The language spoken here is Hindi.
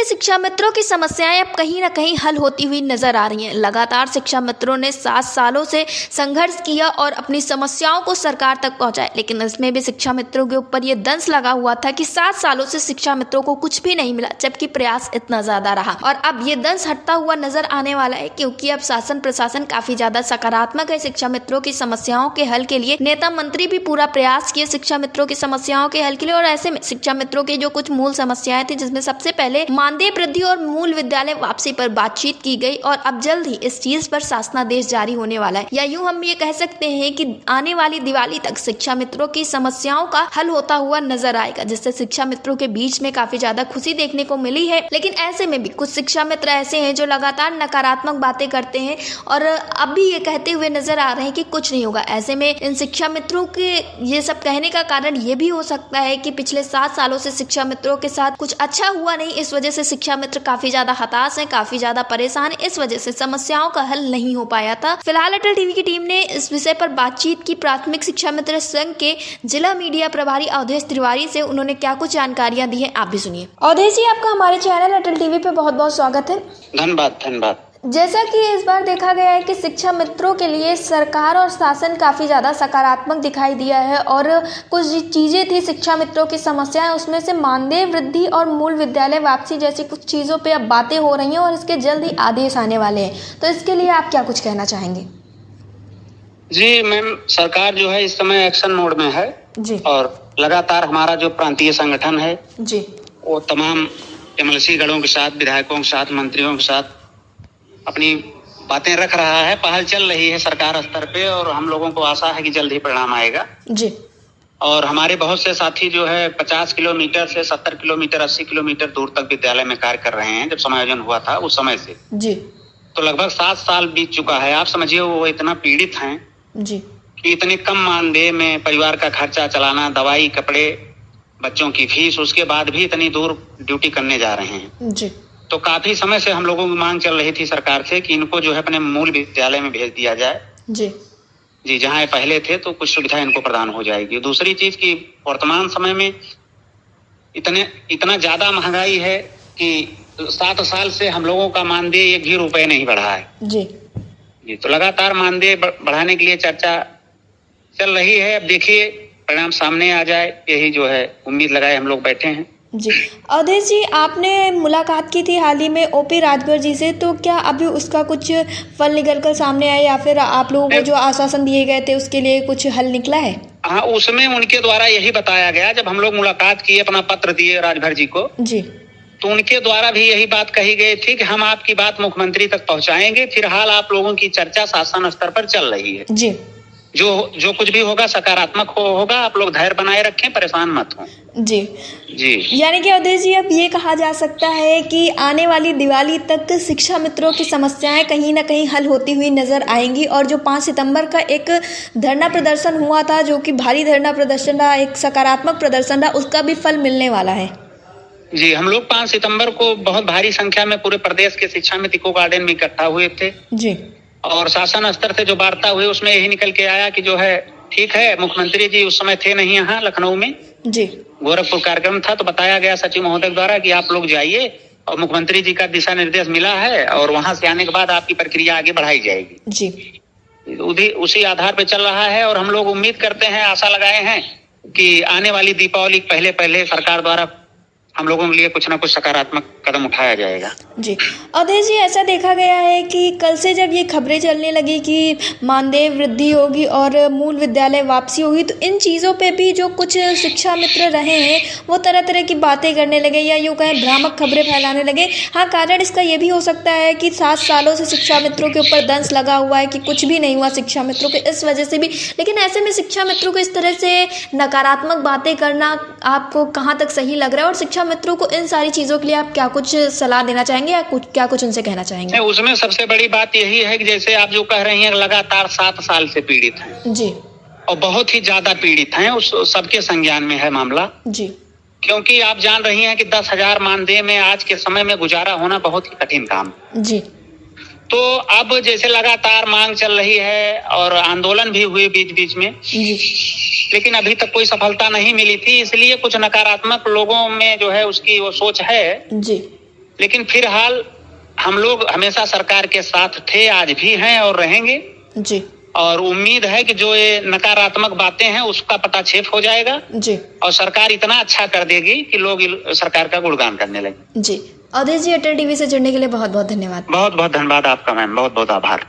शिक्षा मित्रों की समस्याएं अब कहीं न कहीं हल होती हुई नजर आ रही हैं। लगातार शिक्षा मित्रों ने 7 सालों से संघर्ष किया और अपनी समस्याओं को सरकार तक पहुंचाया, लेकिन इसमें भी शिक्षा मित्रों के ऊपर ये दंश लगा हुआ था कि 7 सालों से शिक्षा मित्रों को कुछ भी नहीं मिला, जबकि प्रयास इतना ज्यादा रहा। और अब ये दंश हटता हुआ नजर आने वाला है, क्योंकि अब शासन प्रशासन काफी ज्यादा सकारात्मक है शिक्षा मित्रों की समस्याओं के हल के लिए। नेता मंत्री भी पूरा प्रयास किए शिक्षा मित्रों की समस्याओं के हल के लिए। और ऐसे में शिक्षा मित्रों की जो कुछ मूल समस्याएं थी, जिसमें सबसे पहले मानदेय वृद्धि और मूल विद्यालय वापसी पर बातचीत की गई, और अब जल्द ही इस चीज पर शासनादेश जारी होने वाला है। या यूं हम ये कह सकते हैं कि आने वाली दिवाली तक शिक्षा मित्रों की समस्याओं का हल होता हुआ नजर आएगा, जिससे शिक्षा मित्रों के बीच में काफी ज्यादा खुशी देखने को मिली है। लेकिन ऐसे में भी कुछ शिक्षा मित्र ऐसे हैं जो लगातार नकारात्मक बातें करते हैं और अब भी ये कहते हुए नजर आ रहे हैं कि कुछ नहीं होगा। ऐसे में इन शिक्षा मित्रों के ये सब कहने का कारण ये भी हो सकता है कि पिछले 7 सालों से शिक्षा मित्रों के साथ कुछ अच्छा हुआ नहीं, इस वजह से शिक्षा मित्र काफी ज्यादा हताश हैं, काफी ज्यादा परेशान हैं। इस वजह से समस्याओं का हल नहीं हो पाया था। फिलहाल अटल टीवी की टीम ने इस विषय पर बातचीत की प्राथमिक शिक्षा मित्र संघ के जिला मीडिया प्रभारी अवधेश तिवारी से। उन्होंने क्या कुछ जानकारियां दी है, आप भी सुनिए। अवधेश जी, आपका हमारे चैनल अटल टीवी पे बहुत बहुत स्वागत है। धन्यवाद। जैसा कि इस बार देखा गया है कि शिक्षा मित्रों के लिए सरकार और शासन काफ़ी ज़्यादा सकारात्मक दिखाई दिया है, और कुछ चीज़ें थी शिक्षा मित्रों की समस्याएं, उसमें से मानदेय वृद्धि और मूल विद्यालय वापसी जैसी कुछ चीज़ों पे अब बातें हो रही हैं और इसके जल्द ही आदेश आने वाले हैं। तो इसके लिए आप क्या कुछ कहना चाहेंगे? जी मैम, सरकार जो है इस समय एक्शन मोड में है जी, और लगातार हमारा जो प्रांतीय संगठन है जी, वो तमाम एमएलसी गणों के साथ, विधायकों के साथ, मंत्रियों के साथ अपनी बातें रख रहा है। पहल चल रही है सरकार स्तर पे और हम लोगों को आशा है कि जल्द ही परिणाम आएगा। जी, और हमारे बहुत से साथी जो है 50 किलोमीटर से 70 किलोमीटर 80 किलोमीटर दूर तक विद्यालय में कार्य कर रहे हैं। जब समायोजन हुआ था उस समय से जी, तो लगभग 7 साल बीत चुका है। आप समझिए वो इतना पीड़ित हैं जी, कि इतने कम मानदेय में परिवार का खर्चा चलाना, दवाई, कपड़े, बच्चों की फीस, उसके बाद भी इतनी दूर ड्यूटी करने जा रहे हैं। जी, तो काफी समय से हम लोगों की मांग चल रही थी सरकार से कि इनको जो है अपने मूल विद्यालय में भेज दिया जाए। जी, जहाँ ये पहले थे तो कुछ सुविधा इनको प्रदान हो जाएगी। दूसरी चीज की वर्तमान समय में इतना ज्यादा महंगाई है कि 7 साल से हम लोगों का मानदेय 1 भी रुपए नहीं बढ़ा है। जी, तो लगातार मानदेय बढ़ाने के लिए चर्चा चल रही है। अब देखिए परिणाम सामने आ जाए, यही जो है उम्मीद लगाए हम लोग बैठे हैं। जी, अवधेश जी, आपने मुलाकात की थी हाल ही में ओपी राजभर जी से, तो क्या अभी उसका कुछ फल निकल कर सामने आया या फिर आप लोगों को जो आश्वासन दिए गए थे उसके लिए कुछ हल निकला है? हाँ, उसमें उनके द्वारा यही बताया गया, जब हम लोग मुलाकात किए, अपना पत्र दिए राजभर जी को, जी, तो उनके द्वारा भी यही बात कही गई थी कि हम आपकी बात मुख्यमंत्री तक पहुंचाएंगे। फिलहाल आप लोगों की चर्चा शासन स्तर पर चल रही है। जी, जो कुछ भी होगा सकारात्मक होगा। आप लोग धैर्य बनाए रखें, परेशान मत हो। जी, यानी कि अवधेश जी, अब ये कहा जा सकता है कि आने वाली दिवाली तक शिक्षा मित्रों की समस्याएं कहीं ना कहीं हल होती हुई नजर आएंगी। और जो 5 सितंबर का एक धरना प्रदर्शन हुआ था, जो कि भारी धरना प्रदर्शन रहा, एक सकारात्मक प्रदर्शन रहा, उसका भी फल मिलने वाला है। जी, हम लोग 5 सितंबर को बहुत भारी संख्या में पूरे प्रदेश के शिक्षा मित्र इको गार्डन में इकट्ठा हुए थे। जी, और शासन स्तर से जो वार्ता हुई उसमें यही निकल के आया कि जो है ठीक है, मुख्यमंत्री जी उस समय थे नहीं यहाँ लखनऊ में। जी, गोरखपुर कार्यक्रम था, तो बताया गया सचिव महोदय द्वारा कि आप लोग जाइए और मुख्यमंत्री जी का दिशा निर्देश मिला है और वहां से आने के बाद आपकी प्रक्रिया आगे बढ़ाई जाएगी। जी, उसी आधार पे चल रहा है और हम लोग उम्मीद करते हैं, आशा लगाए हैं कि आने वाली दीपावली पहले सरकार द्वारा हम लोगों के लिए कुछ ना कुछ सकारात्मक कदम उठाया जाएगा। जी, अवधेश जी, ऐसा देखा गया है कि कल से जब ये खबरें चलने लगी कि मानदेय वृद्धि होगी और मूल विद्यालय वापसी होगी, तो इन चीज़ों पे भी जो कुछ शिक्षा मित्र रहे हैं वो तरह तरह की बातें करने लगे, या यूँ कहें भ्रामक खबरें फैलाने लगे। हाँ, कारण इसका ये भी हो सकता है कि 7 सालों से शिक्षा मित्रों के ऊपर दंश लगा हुआ है कि कुछ भी नहीं हुआ शिक्षा मित्रों के, इस वजह से भी। लेकिन ऐसे में शिक्षा मित्रों को इस तरह से नकारात्मक बातें करना आपको कहाँ तक सही लग रहा है? और शिक्षा मित्रों को इन सारी चीजों के लिए आप क्या कुछ सलाह देना चाहेंगे या क्या कुछ उनसे कहना चाहेंगे? उसमें सबसे बड़ी बात यही है कि जैसे आप जो कह रही हैं, लगातार 7 साल से पीड़ित हैं। जी, और बहुत ही ज्यादा पीड़ित हैं, उस सबके संज्ञान में है मामला। जी, क्योंकि आप जान रही हैं कि 10,000 मानदेय में आज के समय में गुजारा होना बहुत ही कठिन काम। जी, तो अब जैसे लगातार मांग चल रही है और आंदोलन भी हुए बीच में, लेकिन अभी तक कोई सफलता नहीं मिली थी, इसलिए कुछ नकारात्मक लोगों में जो है उसकी वो सोच है जी लेकिन फिलहाल हम लोग हमेशा सरकार के साथ थे, आज भी हैं और रहेंगे जी। और उम्मीद है कि जो ये नकारात्मक बातें हैं उसका पटाक्षेप हो जाएगा जी। और सरकार इतना अच्छा कर देगी कि लोग सरकार का गुणगान करने लगे। जी। अवधेश जी, अटल टीवी से जुड़ने के लिए बहुत बहुत धन्यवाद। बहुत बहुत धन्यवाद आपका मैम, बहुत बहुत आभार।